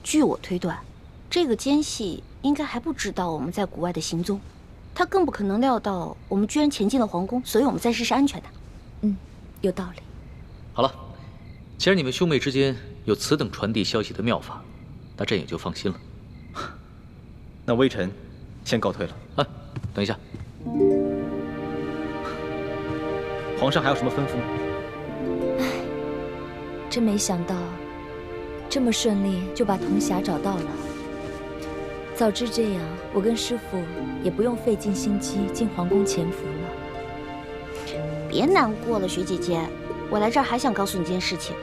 据我推断，这个奸细应该还不知道我们在国外的行踪，他更不可能料到我们居然潜进了皇宫，所以我们暂时是安全的。有道理。好了，既然你们兄妹之间有此等传递消息的妙法，那朕也就放心了。那微臣先告退了。啊，等一下，皇上还有什么吩咐吗？真没想到，这么顺利就把铜匣找到了。早知这样，我跟师父也不用费尽心机进皇宫潜伏了。别难过了，学姐姐，我来这儿还想告诉你件事情。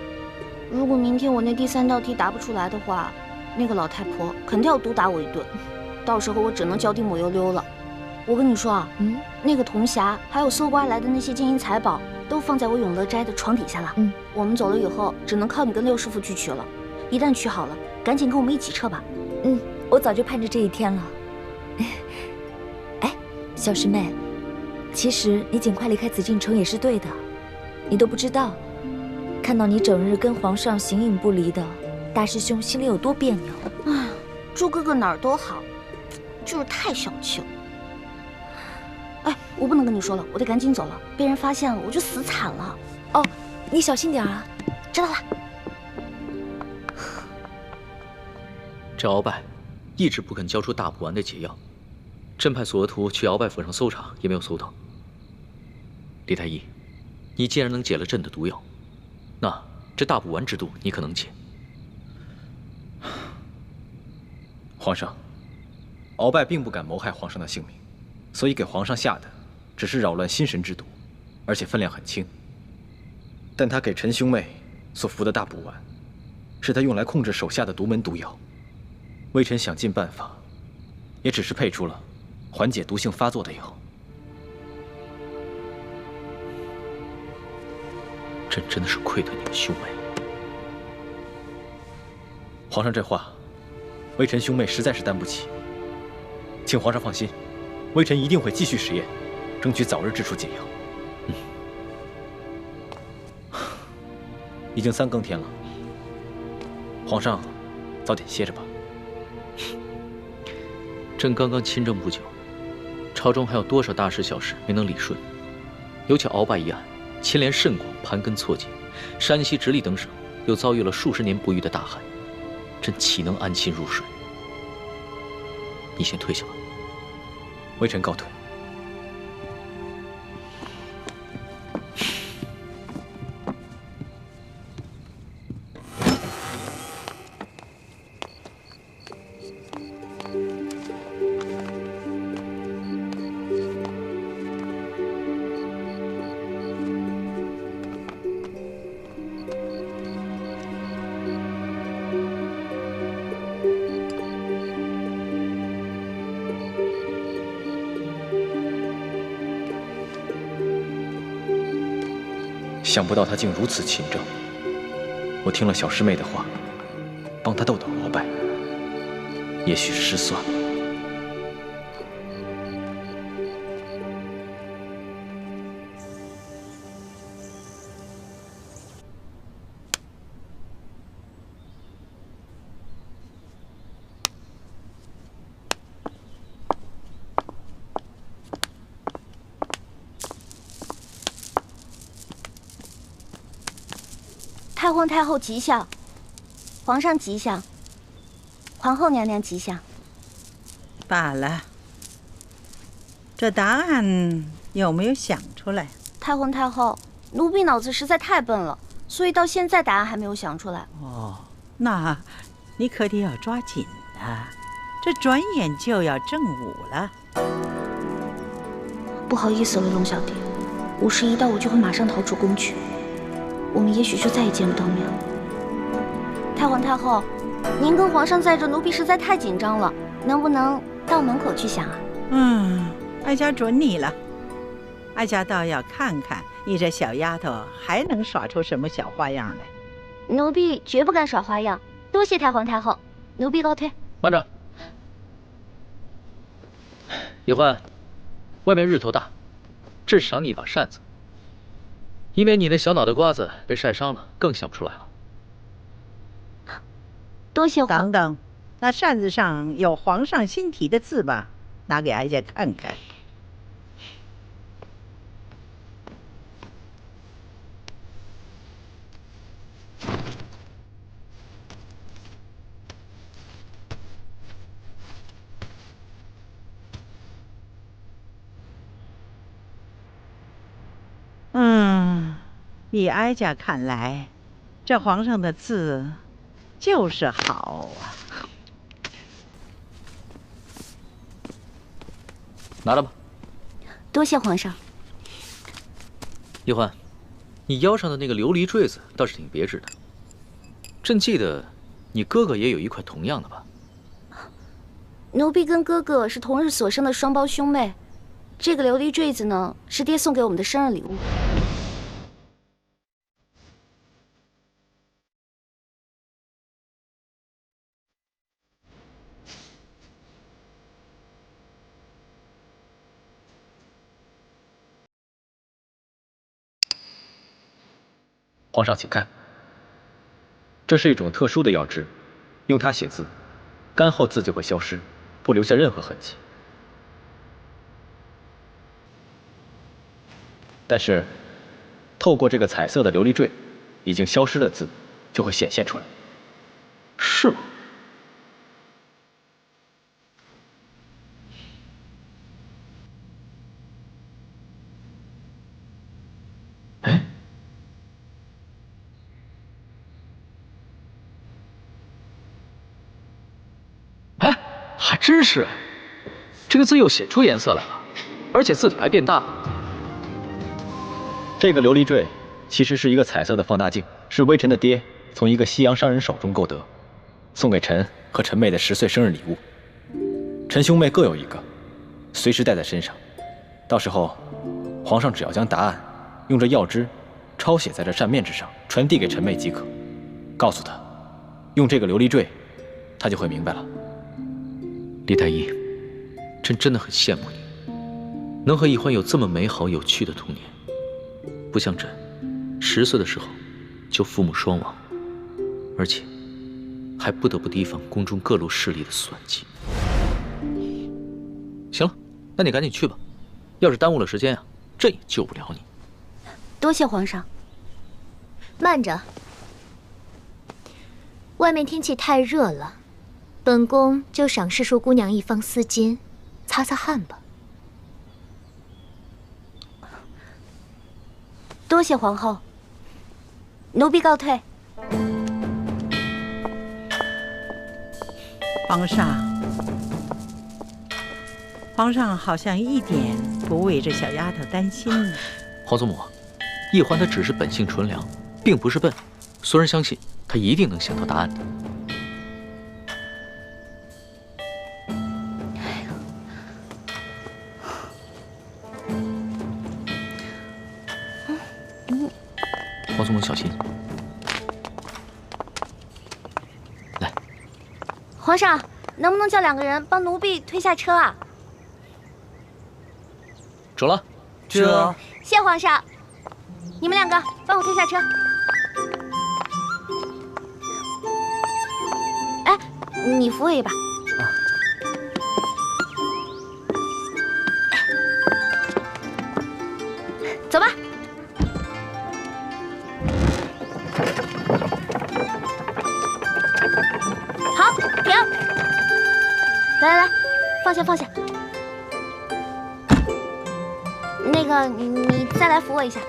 如果明天我那第3道题答不出来的话，那个老太婆肯定要毒打我一顿，到时候我只能脚底抹油溜了。我跟你说啊，那个铜匣还有搜刮来的那些金银财宝，都放在我永乐斋的床底下了。我们走了以后，只能靠你跟六师傅去取了。一旦取好了，赶紧跟我们一起撤吧。我早就盼着这一天了。哎，小师妹，其实你尽快离开紫禁城也是对的。你都不知道，看到你整日跟皇上形影不离的，大师兄心里有多别扭。唉，朱哥哥哪儿都好，就是太小气了。哎，我不能跟你说了，我得赶紧走了，被人发现了我就死惨了。哦，你小心点啊。知道了。这鳌拜一直不肯交出大补丸的解药，朕派索额图去鳌拜府上搜查，也没有搜到。李太医，你既然能解了朕的毒药，那这大补丸之毒你可能解？皇上，鳌拜并不敢谋害皇上的性命，所以给皇上下的只是扰乱心神之毒，而且分量很轻。但他给陈兄妹所服的大补丸，是他用来控制手下的独门毒药。微臣想尽办法，也只是配出了缓解毒性发作的药。朕真的是愧对你们兄妹。皇上这话，微臣兄妹实在是担不起。请皇上放心，微臣一定会继续实验，争取早日制出解药。已经3更天了，皇上早点歇着吧。朕刚刚亲政不久，朝中还有多少大事小事没能理顺？尤其鳌拜一案，牵连甚广，盘根错节，山西直隶等省又遭遇了数十年不遇的大旱，朕岂能安心入睡？你先退下吧。微臣告退。想不到他竟如此勤政。我听了小师妹的话，帮他斗斗鳌拜，也许失算了。太皇太后吉祥，皇上吉祥，皇后娘娘吉祥。罢了，这答案有没有想出来？太皇太后，奴婢脑子实在太笨了，所以到现在答案还没有想出来。哦，那你可得要抓紧啊，这转眼就要正午了。不好意思了，龙小弟，5时一到我就会马上逃出宫去。我们也许就再也见不到面了。太皇太后，您跟皇上在这，奴婢实在太紧张了，能不能到门口去想啊？哀家准你了。哀家倒要看看你这小丫头还能耍出什么小花样来。奴婢绝不敢耍花样，多谢太皇太后，奴婢告退。慢着，野欢，外面日头大，这赏你一把扇子。以免你那小脑袋瓜子被晒伤了，更想不出来了。多谢等等，那扇子上有皇上新题的字吧？拿给哀家看看。依哀家看来，这皇上的字就是好啊。拿着吧。多谢皇上。叶欢，你腰上的那个琉璃坠子倒是挺别致的。朕记得你哥哥也有一块同样的吧？奴婢跟哥哥是同日所生的双胞兄妹，这个琉璃坠子呢，是爹送给我们的生日礼物。皇上，请看，这是一种特殊的药汁，用它写字，干后字就会消失，不留下任何痕迹。但是，透过这个彩色的琉璃坠，已经消失的字就会显现出来。是吗？哎，还真是，这个字又显出颜色来了，而且字体还变大了。这个琉璃坠其实是一个彩色的放大镜，是微臣的爹从一个西洋商人手中购得，送给臣和臣妹的10岁生日礼物。臣兄妹各有一个，随时带在身上。到时候，皇上只要将答案用这药汁抄写在这扇面之上，传递给臣妹即可。告诉她，用这个琉璃坠，她就会明白了。李太医，朕真的很羡慕你，能和易欢有这么美好有趣的童年。不像朕，10岁的时候就父母双亡，而且还不得不提防宫中各路势力的算计。行了，那你赶紧去吧，要是耽误了时间啊，朕也救不了你。多谢皇上。慢着，外面天气太热了，本宫就赏世淑姑娘一方丝巾，擦擦汗吧。多谢皇后，奴婢告退。皇上好像一点不为这小丫头担心呢。皇祖母，易欢她只是本性纯良，并不是笨，虽然相信她一定能想到答案的。皇祖母小心。来，皇上，能不能叫2个人帮奴婢推下车啊？走了。这谢皇上，你们2个帮我推下车。哎，你扶我一把。走吧。好，停。来，放下。那个，你再来扶我一下。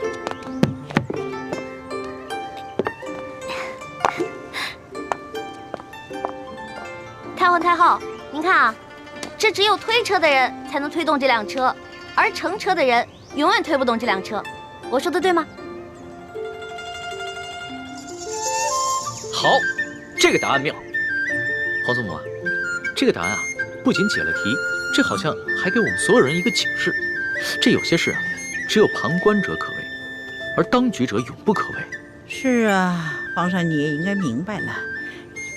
太后，您看啊，这只有推车的人才能推动这辆车，而乘车的人永远推不动这辆车。我说的对吗？好，这个答案妙。皇祖母，这个答案啊，不仅解了题，这好像还给我们所有人一个警示。这有些事啊，只有旁观者可为，而当局者永不可为。是啊，皇上你也应该明白了，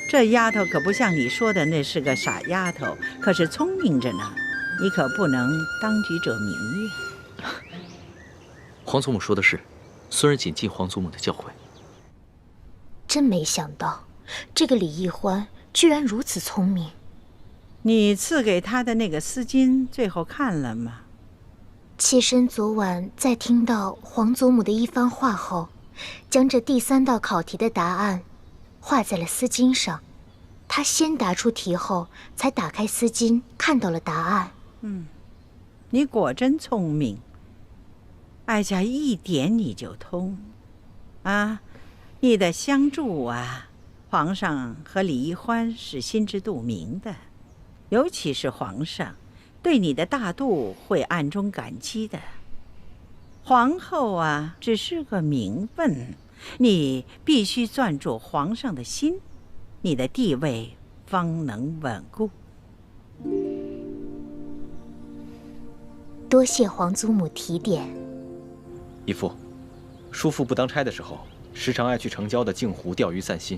这丫头可不像你说的那是个傻丫头，可是聪明着呢。你可不能当局者迷呀。皇祖母说的是，孙儿谨记皇祖母的教诲。真没想到，这个李易欢居然如此聪明。你赐给他的那个丝巾，最后看了吗？妾身昨晚在听到皇祖母的一番话后，将这第3道考题的答案画在了丝巾上。他先答出题后，才打开丝巾，看到了答案。你果真聪明，哀家一点你就通。啊，你的相助啊，皇上和李易欢是心知肚明的，尤其是皇上，对你的大度会暗中感激的。皇后啊，只是个名分，你必须攥住皇上的心，你的地位方能稳固。多谢皇祖母提点。义父，叔父不当差的时候，时常爱去城郊的镜湖钓鱼散心。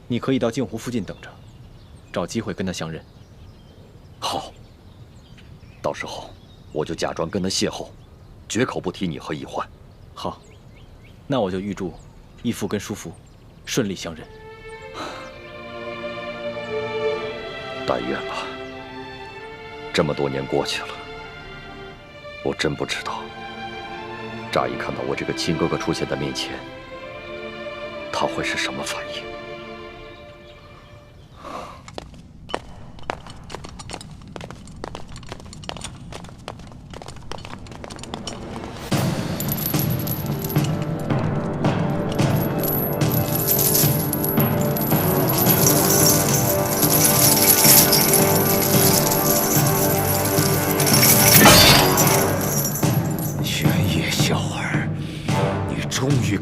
你可以到镜湖附近等着，找机会跟他相认。好，到时候我就假装跟他邂逅，绝口不提你和易欢。好，那我就预祝义父跟叔父顺利相认。但愿了。这么多年过去了，我真不知道，乍一看到我这个亲哥哥出现在面前，他会是什么反应。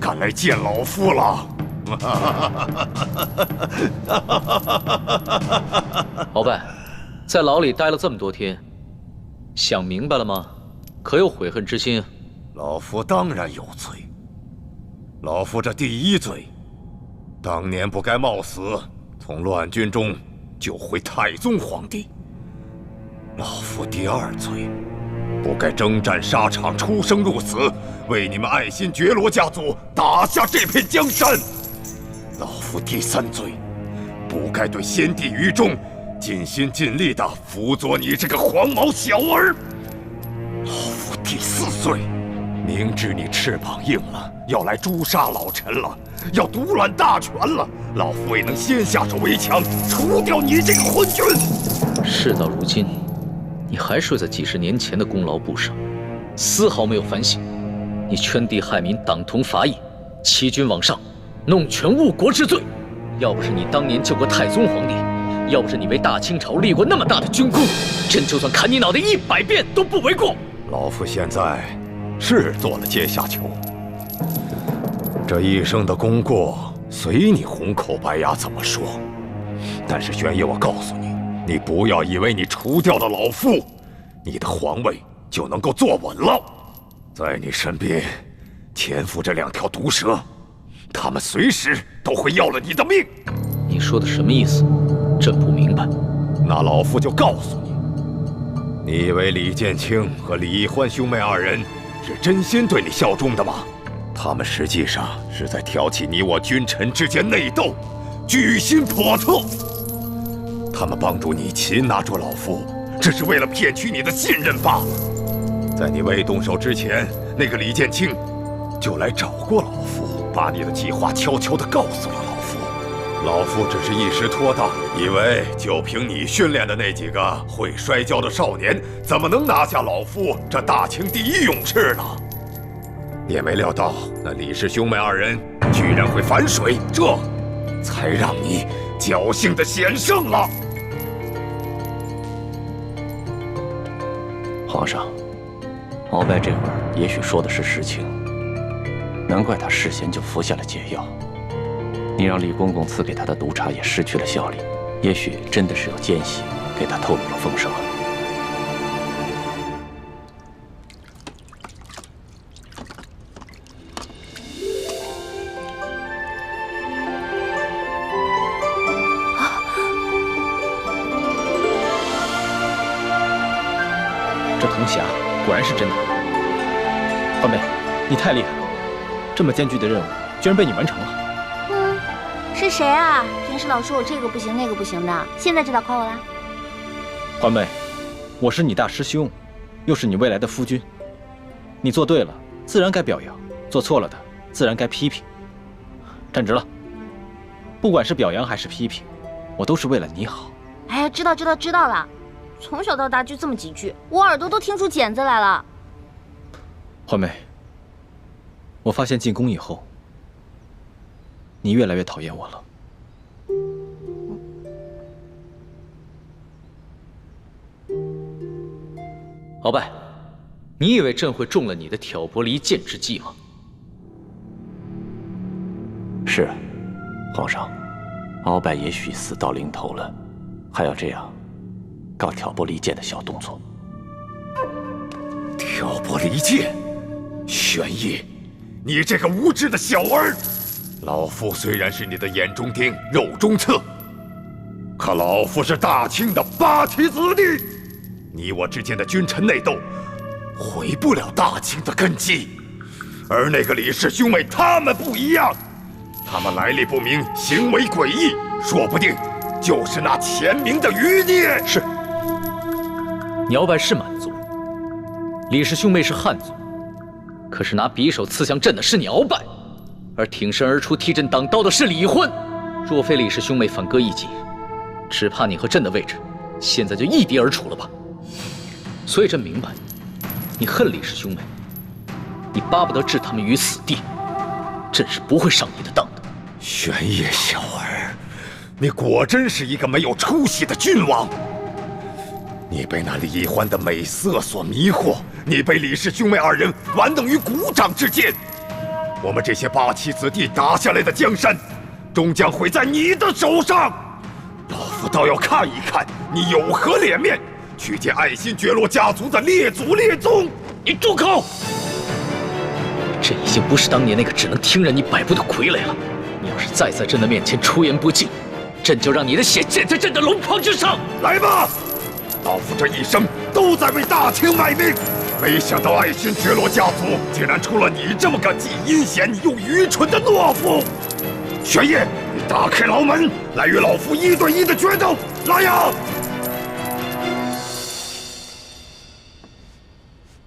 敢来见老夫了！鳌拜，在牢里待了这么多天，想明白了吗？可有悔恨之心？老夫当然有罪。老夫这第一罪，当年不该冒死从乱军中救回太宗皇帝。老夫第二罪，不该征战沙场，出生入死，为你们爱新觉罗家族打下这片江山。老夫第三罪，不该对先帝于忠尽心尽力地辅佐你这个黄毛小儿。老夫第四罪，明知你翅膀硬了，要来诛杀老臣了，要独揽大权了，老夫未能先下手为强，除掉你这个昏君。事到如今，你还睡在几十年前的功劳簿上，丝毫没有反省。你圈地害民，党同伐异，欺君罔上，弄权误国之罪。要不是你当年救过太宗皇帝，要不是你为大清朝立过那么大的军功，朕就算砍你脑袋100遍都不为过。老夫现在是做了阶下囚，这一生的功过随你红口白牙怎么说。但是玄烨，我告诉你，你不要以为你除掉了老夫，你的皇位就能够坐稳了。在你身边潜伏着2条毒蛇，他们随时都会要了你的命。你说的什么意思？朕不明白。那老夫就告诉你，你以为李建清和李易欢兄妹2人是真心对你效忠的吗？他们实际上是在挑起你我君臣之间内斗，居心叵测。他们帮助你擒拿住老夫，只是为了骗取你的信任罢了。在你未动手之前，那个李建清就来找过老夫，把你的计划悄悄地告诉了老夫。老夫只是一时拖大，以为就凭你训练的那几个会摔跤的少年，怎么能拿下老夫这大清第一勇士呢？也没料到那李氏兄妹2人居然会反水，这才让你侥幸的险胜了。皇上，鳌拜这会儿也许说的是实情，难怪他事先就服下了解药。你让李公公赐给他的毒茶也失去了效力，也许真的是有奸细给他透露了风声。这铜匣果然是真的。欢妹，你太厉害了，这么艰巨的任务居然被你完成了。是谁啊？平时老说我这个不行那个不行的，现在知道夸我啦？欢妹，我是你大师兄，又是你未来的夫君。你做对了，自然该表扬；做错了的，自然该批评。站直了。不管是表扬还是批评，我都是为了你好。哎，知道了。从小到大就这么几句，我耳朵都听出茧子来了。欢妹，我发现进宫以后，你越来越讨厌我了。鳌拜，你以为朕会中了你的挑拨离间之计吗？是，皇上，鳌拜也许死到临头了，还要这样搞挑拨离间的小动作。挑拨离间，玄烨，你这个无知的小儿！老夫虽然是你的眼中钉、肉中刺，可老夫是大清的八旗子弟，你我之间的君臣内斗，毁不了大清的根基。而那个李氏兄妹，他们不一样，他们来历不明，行为诡异，说不定就是那前明的余孽。是，你鳌拜是满族，李氏兄妹是汉族，可是拿匕首刺向朕的是你鳌拜，而挺身而出替朕挡刀的是李欢。若非李氏兄妹反戈一击，只怕你和朕的位置现在就一敌而处了吧。所以朕明白，你恨李氏兄妹，你巴不得置他们于死地，朕是不会上你的当的。玄烨小儿，你果真是一个没有出息的君王。你被那李欢的美色所迷惑，你被李氏兄妹二人玩弄于股掌之间。我们这些八旗子弟打下来的江山，终将毁在你的手上。老夫倒要看一看你有何脸面去见爱新觉罗家族的列祖列宗！你住口！朕已经不是当年那个只能听任你摆布的傀儡了。你要是再在朕的面前出言不敬，朕就让你的血溅在朕的龙袍之上！来吧！老夫这一生都在为大清卖命，没想到爱新觉罗家族竟然出了你这么个既阴险又愚蠢的懦夫！玄烨，你打开牢门，来与老夫1对1的决斗！来呀！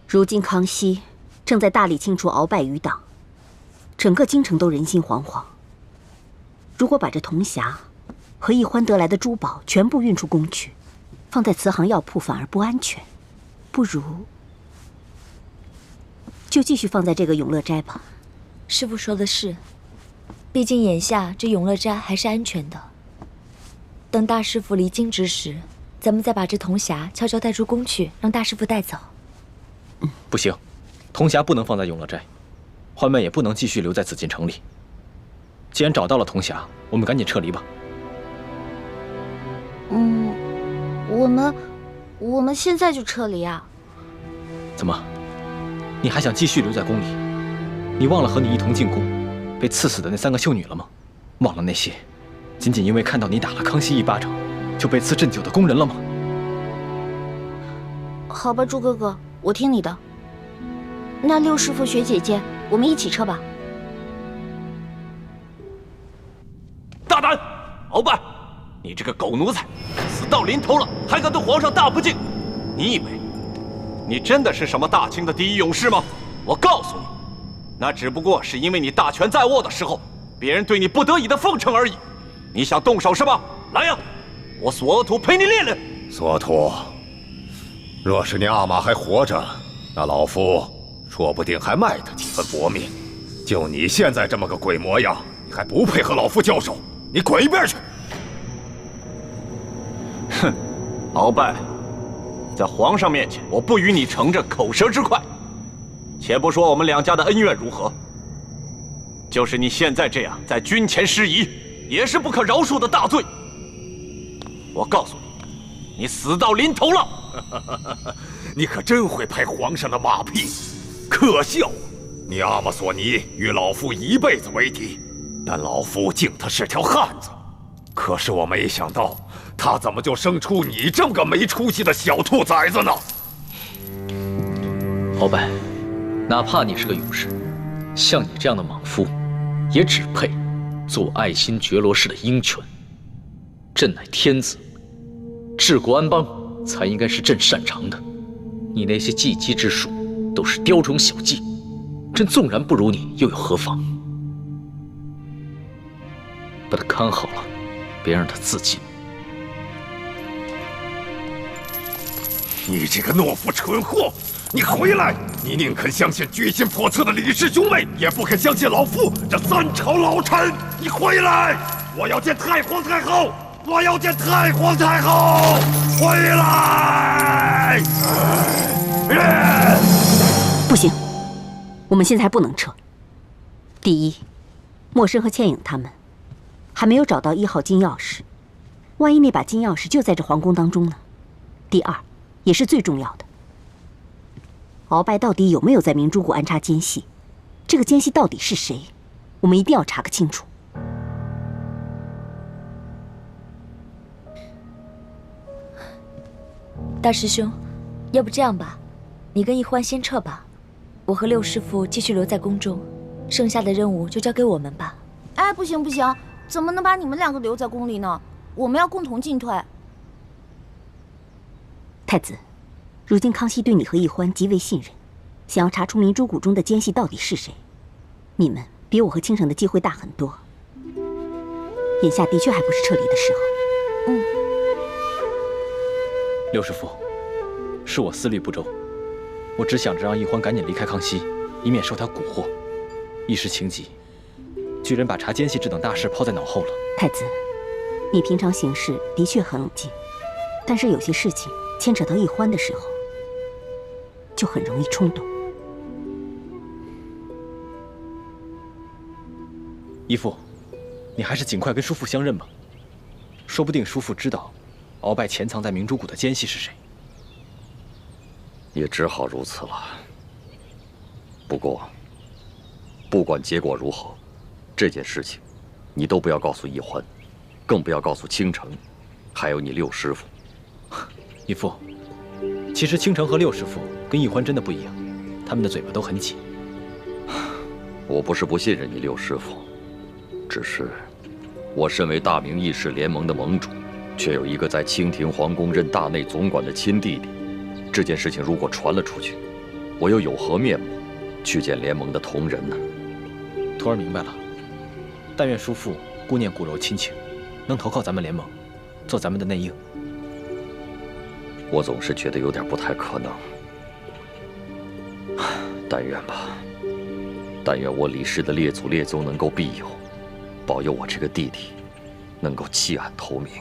如今康熙正在大力清除鳌拜余党，整个京城都人心惶惶。如果把这铜匣和易欢得来的珠宝全部运出宫去，放在慈航药铺反而不安全，不如就继续放在这个永乐斋吧。师父说的是，毕竟眼下这永乐斋还是安全的。等大师父离京之时，咱们再把这铜匣悄悄带出宫去，让大师父带走。不行，铜匣不能放在永乐斋，欢妹也不能继续留在紫禁城里。既然找到了铜匣，我们赶紧撤离吧。我们现在就撤离啊？怎么，你还想继续留在宫里？你忘了和你一同进宫，被刺死的那3个秀女了吗？忘了那些仅仅因为看到你打了康熙一巴掌，就被赐鸩酒的宫人了吗？好吧，朱哥哥，我听你的。那六师傅、学姐姐，我们一起撤吧。大胆，鳌拜，你这个狗奴才，死到临头了还敢对皇上大不敬！你以为你真的是什么大清的第一勇士吗？我告诉你，那只不过是因为你大权在握的时候，别人对你不得已的奉承而已。你想动手是吧？来呀，我索额图陪你练练。索图，若是你阿玛还活着，那老夫说不定还卖他几分薄命。就你现在这么个鬼模样，你还不配和老夫交手？你滚一边去！哼，鳌拜，在皇上面前，我不与你乘着口舌之快。且不说我们两家的恩怨如何，就是你现在这样在军前失仪，也是不可饶恕的大罪。我告诉你，你死到临头了！你可真会拍皇上的马屁，可笑！你阿玛索尼与老夫一辈子为敌，但老夫敬他是条汉子。可是我没想到，他怎么就生出你这么个没出息的小兔崽子呢？鳌拜，哪怕你是个勇士，像你这样的莽夫，也只配做爱新觉罗氏的鹰犬。朕乃天子，治国安邦才应该是朕擅长的。你那些技击之术都是雕虫小技，朕纵然不如你，又有何妨？把他看好了，别让他自尽。你这个懦夫蠢货！你回来！你宁肯相信居心叵测的李氏兄妹，也不肯相信老夫这3朝老臣！你回来！我要见太皇太后！我要见太皇太后！回来！不行，我们现在还不能撤。第一，默笙和倩影他们还没有找到1号金钥匙，万一那把金钥匙就在这皇宫当中呢？第二，也是最重要的，鳌拜到底有没有在明珠谷安插奸细？这个奸细到底是谁？我们一定要查个清楚。大师兄，要不这样吧，你跟易欢先撤吧，我和六师傅继续留在宫中，剩下的任务就交给我们吧。哎，不行不行，怎么能把你们2个留在宫里呢？我们要共同进退。太子，如今康熙对你和易欢极为信任，想要查出明珠谷中的奸细到底是谁，你们比我和倾城的机会大很多。眼下的确还不是撤离的时候。六师傅，是我思虑不周，我只想着让易欢赶紧离开康熙，以免受他蛊惑。一时情急，居然把查奸细这等大事抛在脑后了。太子，你平常行事的确很冷静，但是有些事情牵扯到易欢的时候，就很容易冲动。义父，你还是尽快跟叔父相认吧，说不定叔父知道鳌拜潜藏在明珠谷的奸细是谁。也只好如此了。不过，不管结果如何，这件事情你都不要告诉易欢，更不要告诉倾城，还有你六师傅。义父，其实倾城和六师傅跟易欢真的不一样，他们的嘴巴都很紧。我不是不信任你六师傅，只是我身为大明义士联盟的盟主，却有一个在清廷皇宫任大内总管的亲弟弟。这件事情如果传了出去，我又有何面目去见联盟的同仁呢？徒儿明白了。但愿叔父顾念骨肉亲情，能投靠咱们联盟，做咱们的内应。我总是觉得有点不太可能。但愿吧，但愿我李氏的列祖列宗能够庇佑，保佑我这个弟弟能够弃暗投明。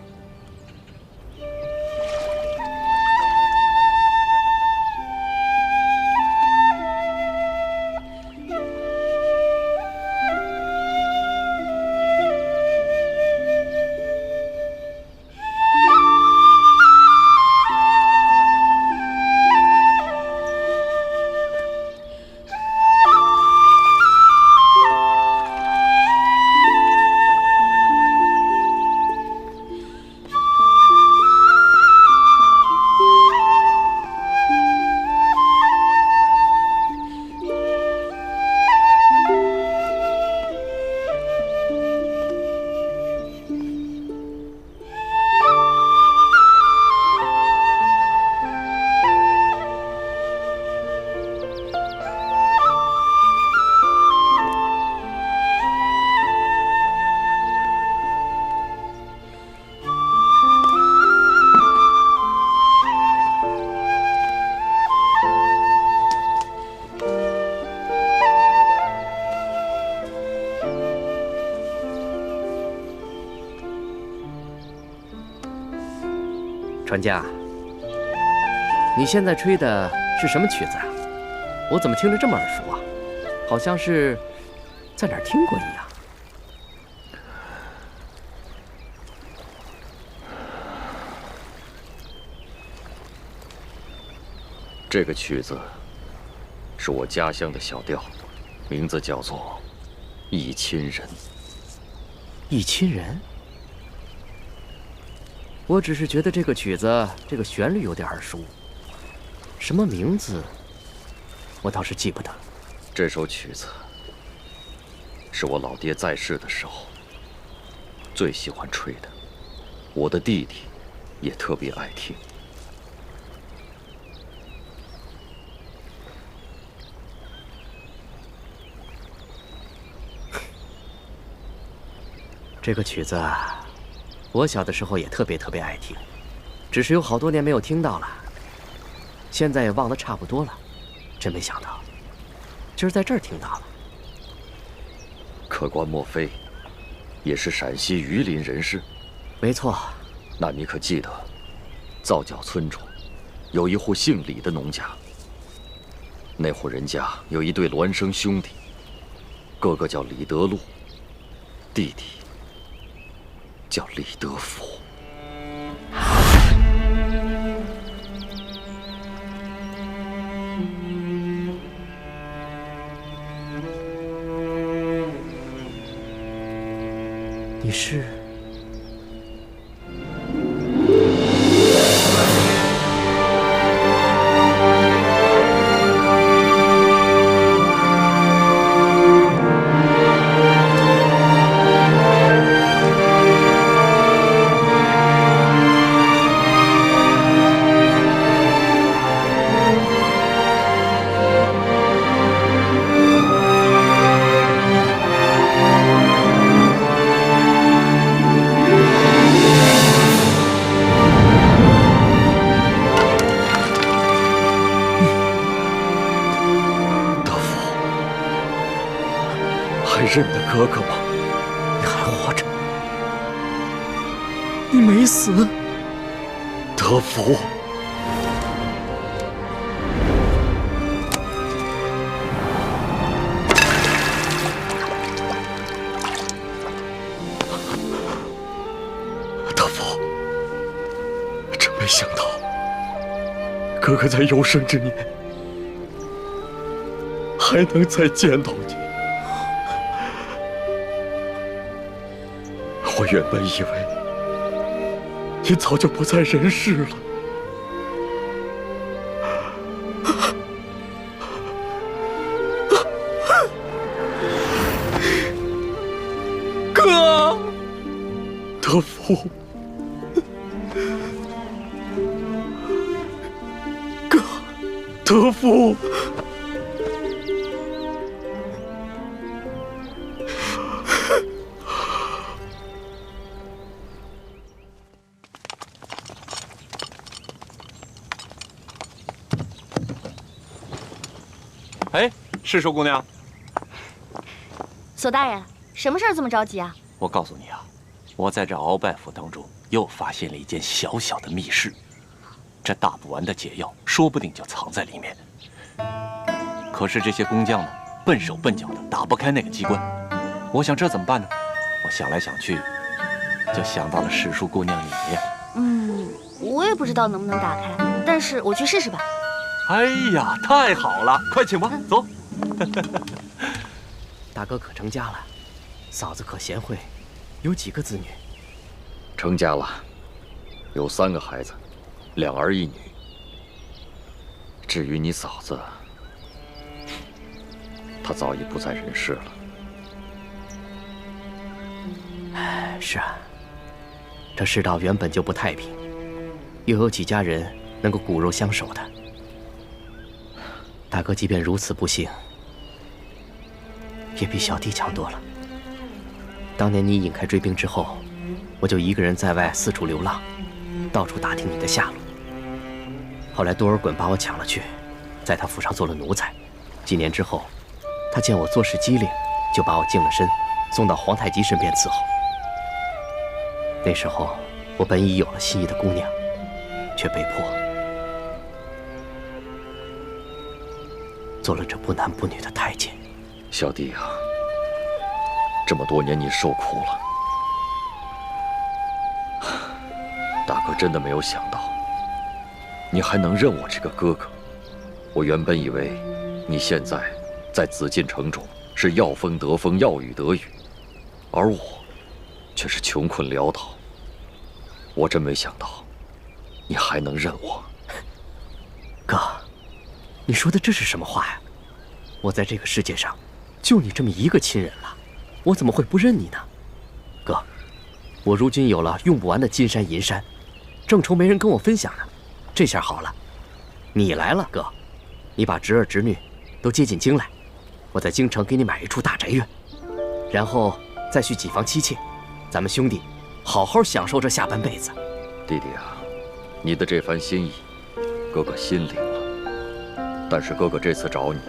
船家，你现在吹的是什么曲子啊？我怎么听着这么耳熟啊？好像是在哪儿听过一样。这个曲子是我家乡的小调，名字叫做《忆亲人》。忆亲人？我只是觉得这个曲子这个旋律有点耳熟，什么名字我倒是记不得。这首曲子是我老爹在世的时候最喜欢吹的，我的弟弟也特别爱听。这个曲子，我小的时候也特别爱听，只是有好多年没有听到了，现在也忘得差不多了。真没想到，今儿在这儿听到了。客官莫非也是陕西榆林人士？没错。那你可记得，皂角村中有一户姓李的农家，那户人家有一对孪生兄弟，哥哥叫李德禄，弟弟叫李德福。你是？是你的哥哥吗？你还活着？你没死？德福，德福，真没想到，哥哥在有生之年还能再见到你。我原本以为你早就不在人世了，哥，德福，哥，德福。哎，是寿姑娘。索大人，什么事儿这么着急啊？我告诉你啊，我在这鳌拜府当中又发现了一间小小的密室，这打不完的解药说不定就藏在里面。可是这些工匠呢，笨手笨脚的，打不开那个机关。我想这怎么办呢？我想来想去，就想到了史书姑娘你。我也不知道能不能打开，但是我去试试吧。哎呀，太好了，快请吧，走。大哥可成家了，嫂子可贤惠，有几个子女？成家了，有3个孩子，2儿1女。至于你嫂子，她早已不在人世了。是啊，这世道原本就不太平，又有几家人能够骨肉相守的。大哥即便如此不幸，也比小弟强多了。当年你引开追兵之后，我就一个人在外四处流浪，到处打听你的下落。后来多尔衮把我抢了去，在他府上做了奴才。几年之后，他见我做事机灵，就把我净了身，送到皇太极身边伺候。那时候，我本已有了心仪的姑娘，却被迫做了这不男不女的太监。小弟啊，这么多年你受苦了。大哥真的没有想到，你还能认我这个哥哥。我原本以为你现在在紫禁城中是要风得风，要雨得雨，而我却是穷困潦倒。我真没想到，你还能认我。哥，你说的这是什么话呀？我在这个世界上，就你这么一个亲人了，我怎么会不认你呢？哥，我如今有了用不完的金山银山，正愁没人跟我分享呢。这下好了，你来了，哥，你把侄儿侄女都接进京来，我在京城给你买一处大宅院，然后再续几房妻妾，咱们兄弟好好享受这下半辈子。弟弟啊，你的这番心意，哥哥心领了。但是哥哥这次找你，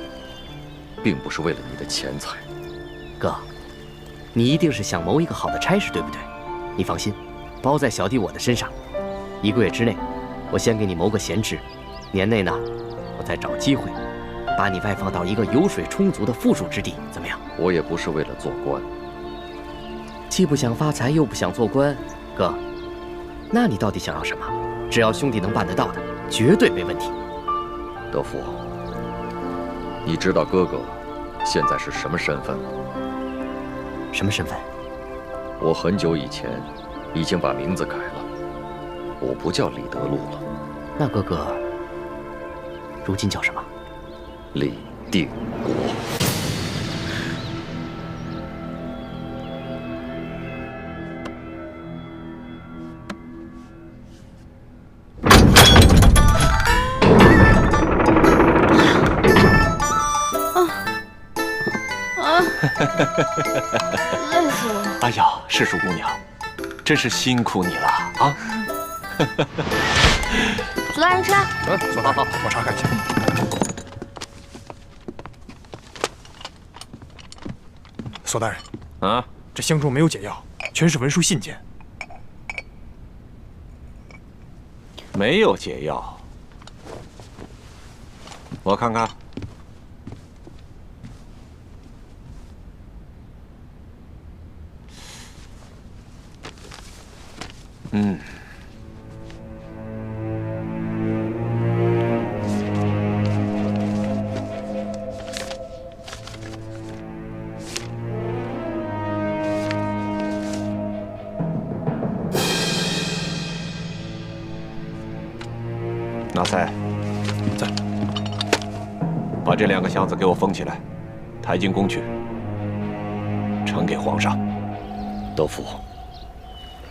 并不是为了你的钱财。哥，你一定是想谋一个好的差事，对不对？你放心，包在小弟我的身上。1个月之内，我先给你谋个闲职，年内呢，我再找机会把你外放到一个油水充足的富庶之地，怎么样？我也不是为了做官，既不想发财，又不想做官，哥，那你到底想要什么？只要兄弟能办得到的，绝对没问题。德福，你知道哥哥现在是什么身份吗？什么身份？我很久以前已经把名字改了，我不叫李德禄了。那哥哥如今叫什么？李定国。累死我了！哎呀，世淑姑娘，真是辛苦你了啊！苏大人吃。索大人，我查看一下。索大人，啊，这箱中没有解药，全是文书信件。没有解药，我看看。纳赛，在。把这2个箱子给我封起来，抬进宫去，呈给皇上。德福，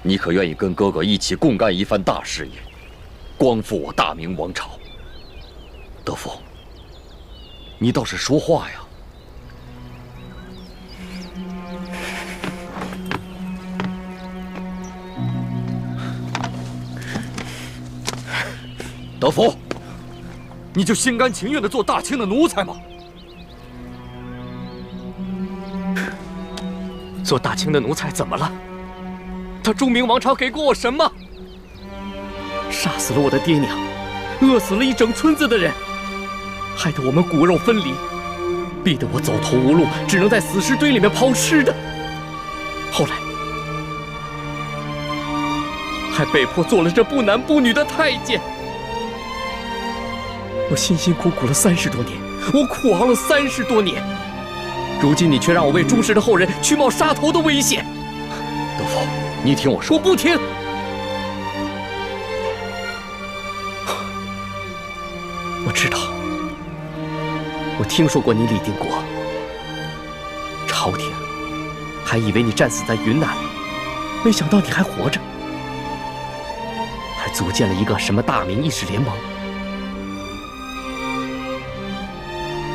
你可愿意跟哥哥一起共干一番大事业，光复我大明王朝？德福，你倒是说话呀！德福，你就心甘情愿地做大清的奴才吗？做大清的奴才怎么了？他中明王朝给过我什么？杀死了我的爹娘，饿死了一整村子的人，害得我们骨肉分离，逼得我走投无路，只能在死尸堆里面抛尸的。后来还被迫做了这不男不女的太监。我辛辛苦苦了30多年，我苦熬了30多年，如今你却让我为朱氏的后人去冒杀头的危险。德福，你听我说。我不听。我知道，我听说过你李定国，朝廷还以为你战死在云南，没想到你还活着，还组建了一个什么大明义士联盟。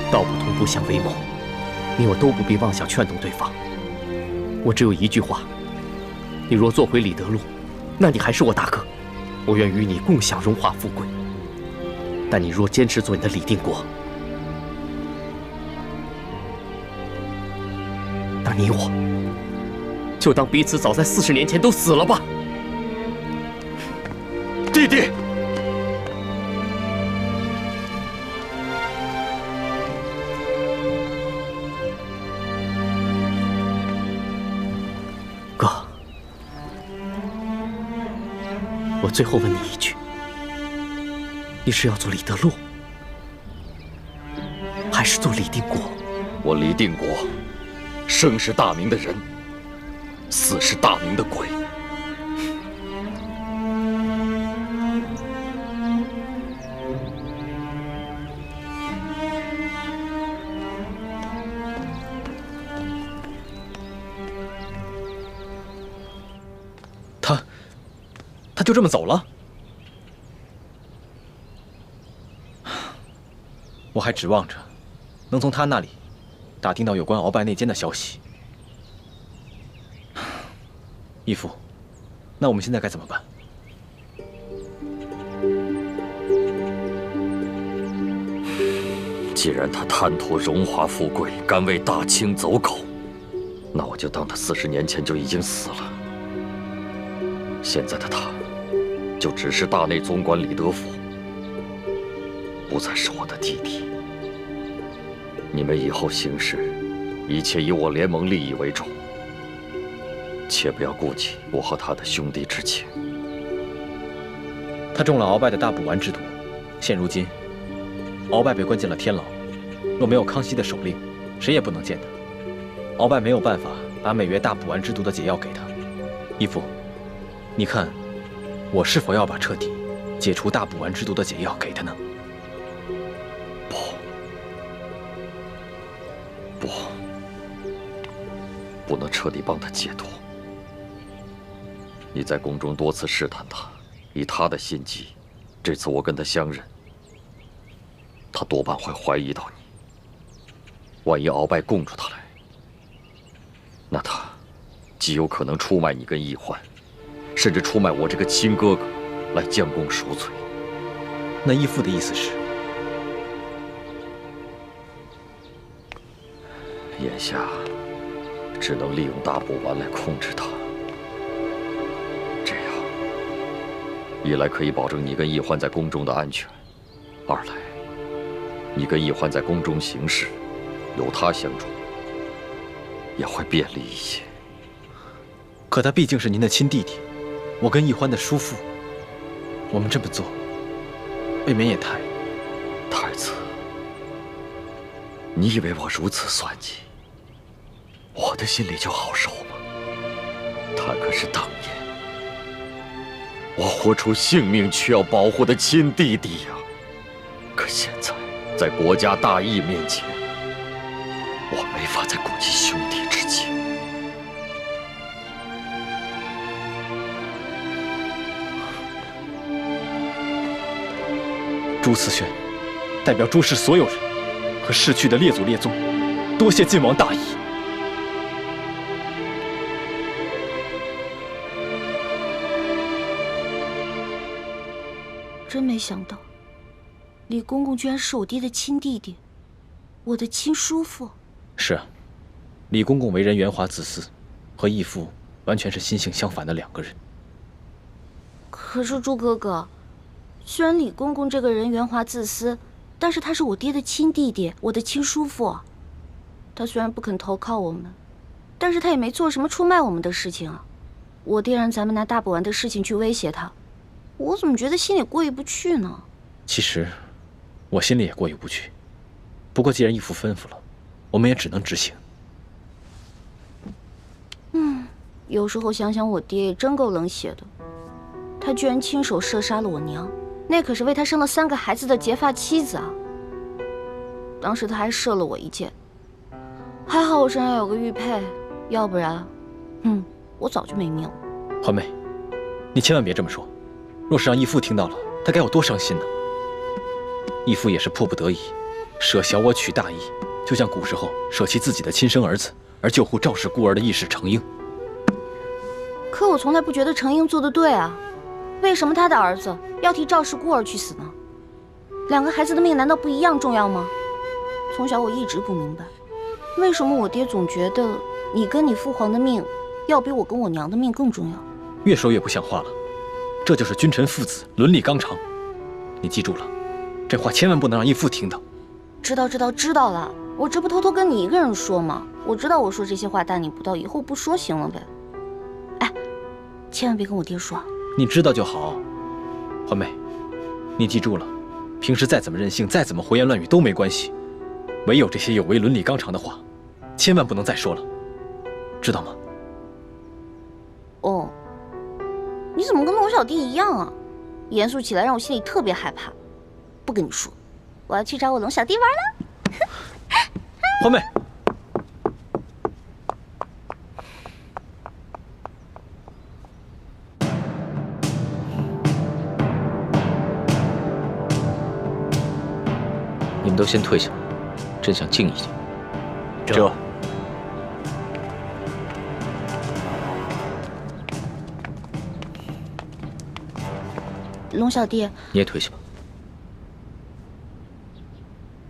道不同不相为谋，你我都不必妄想劝动对方。我只有一句话：你若做回李德禄，那你还是我大哥，我愿与你共享荣华富贵。但你若坚持做你的李定国，那你我就当彼此早在40年前都死了吧。弟弟。哥，我最后问你一句，你是要做李德禄，还是做李定国？我李定国，生是大明的人，死是大明的鬼。他就这么走了？我还指望着能从他那里打听到有关鳌拜内奸的消息。义父，那我们现在该怎么办？既然他贪图荣华富贵，敢为大清走狗，那我就当他40年前就已经死了。现在的他，就只是大内总管李德福，不再是我的弟弟。你们以后行事，一切以我联盟利益为重，切不要顾及我和他的兄弟之情。他中了鳌拜的大补丸之毒，现如今，鳌拜被关进了天牢。若没有康熙的手令，谁也不能见他。鳌拜没有办法把美曰大补丸之毒的解药给他。义父，你看，我是否要把彻底解除大补丸之毒的解药给他呢？不能彻底帮他解脱。你在宫中多次试探他，以他的心机，这次我跟他相认，他多半会怀疑到你。万一鳌拜供出他来，那他极有可能出卖你跟易欢，甚至出卖我这个亲哥哥，来将功赎罪。那义父的意思是？眼下只能利用大补丸来控制他，这样一来可以保证你跟易欢在宫中的安全，二来你跟易欢在宫中行事，有他相助，也会便利一些。可他毕竟是您的亲弟弟，我跟易欢的叔父，我们这么做，未免也太……太子，你以为我如此算计，我的心里就好受吗？他可是当年我豁出性命去要保护的亲弟弟呀！可现在在国家大义面前，我没法再顾及兄弟之情。朱慈轩代表朱氏所有人和逝去的列祖列宗，多谢晋王大义。真没想到，李公公居然是我爹的亲弟弟，我的亲叔父。是啊，李公公为人圆滑自私，和义父完全是心性相反的两个人。可是朱哥哥，虽然李公公这个人圆滑自私，但是他是我爹的亲弟弟，我的亲叔父。他虽然不肯投靠我们，但是他也没做什么出卖我们的事情啊。我爹让咱们拿大补丸的事情去威胁他，我怎么觉得心里过意不去呢？其实，我心里也过意不去。不过既然义父吩咐了，我们也只能执行。有时候想想，我爹也真够冷血的。他居然亲手射杀了我娘，那可是为他生了3个孩子的结发妻子啊！当时他还射了我一箭，还好我身上有个玉佩，要不然，我早就没命了。环妹，你千万别这么说。若是让义父听到了，他该有多伤心呢？义父也是迫不得已，舍小我取大义，就像古时候舍弃自己的亲生儿子而救护赵氏孤儿的义士程婴。可我从来不觉得程婴做得对啊，为什么他的儿子要替赵氏孤儿去死呢？2个孩子的命难道不一样重要吗？从小我一直不明白，为什么我爹总觉得你跟你父皇的命要比我跟我娘的命更重要？越说越不像话了，这就是君臣父子伦理纲常。你记住了，这话千万不能让义父听到。知道了，我这不偷偷跟你一个人说吗？我知道我说这些话大逆不道，以后不说行了呗。哎，千万别跟我爹说。你知道就好。环妹，你记住了，平时再怎么任性，再怎么胡言乱语都没关系，唯有这些有违伦理纲常的话，千万不能再说了，知道吗？哦，你怎么跟龙小弟一样啊？严肃起来让我心里特别害怕。不跟你说，我要去找我龙小弟玩了。环妹。都先退下，朕想静一静。这。龙小弟，你也退下吧。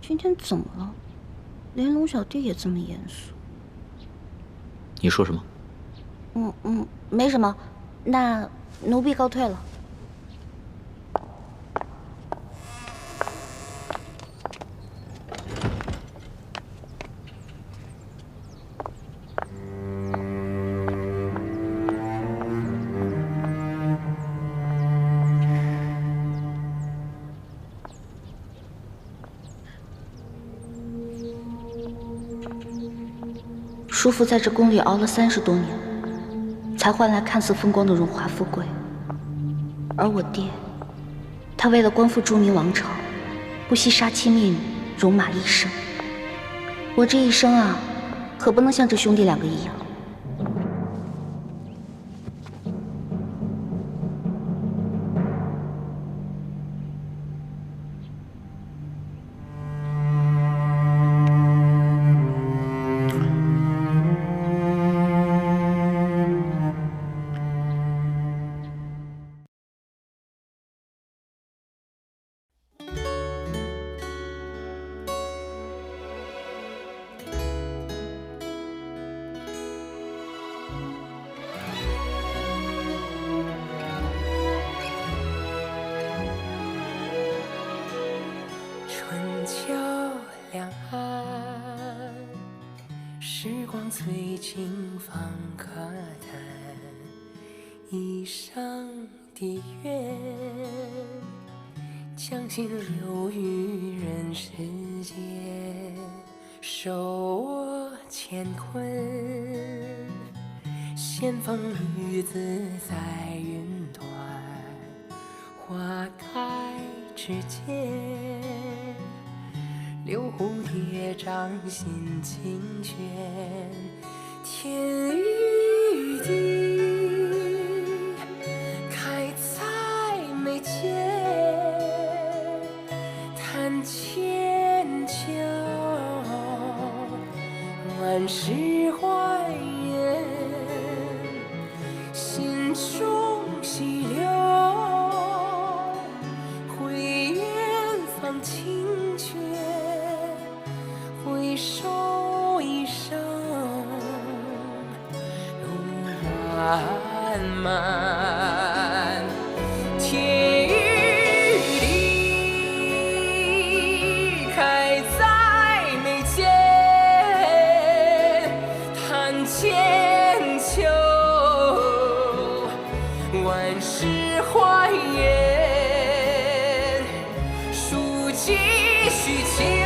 今天怎么了？连龙小弟也这么严肃？你说什么？没什么。那奴婢告退了。叔父在这宫里熬了30多年，才换来看似风光的荣华富贵。而我爹，他为了光复朱明王朝，不惜杀妻灭女，戎马一生。我这一生啊，可不能像这兄弟2个一样。春秋两岸，时光催尽放可叹。一生的愿，将心留于人世间。手握乾坤，仙风女子在云端。花开之间，留蝴蝶掌心清泉。天与地，开在眉间，谈千秋，万事还原，心中细流，回远方清泉，回首一生路漫漫。天与地，开在眉间，谈千秋，万事还原，书继续情。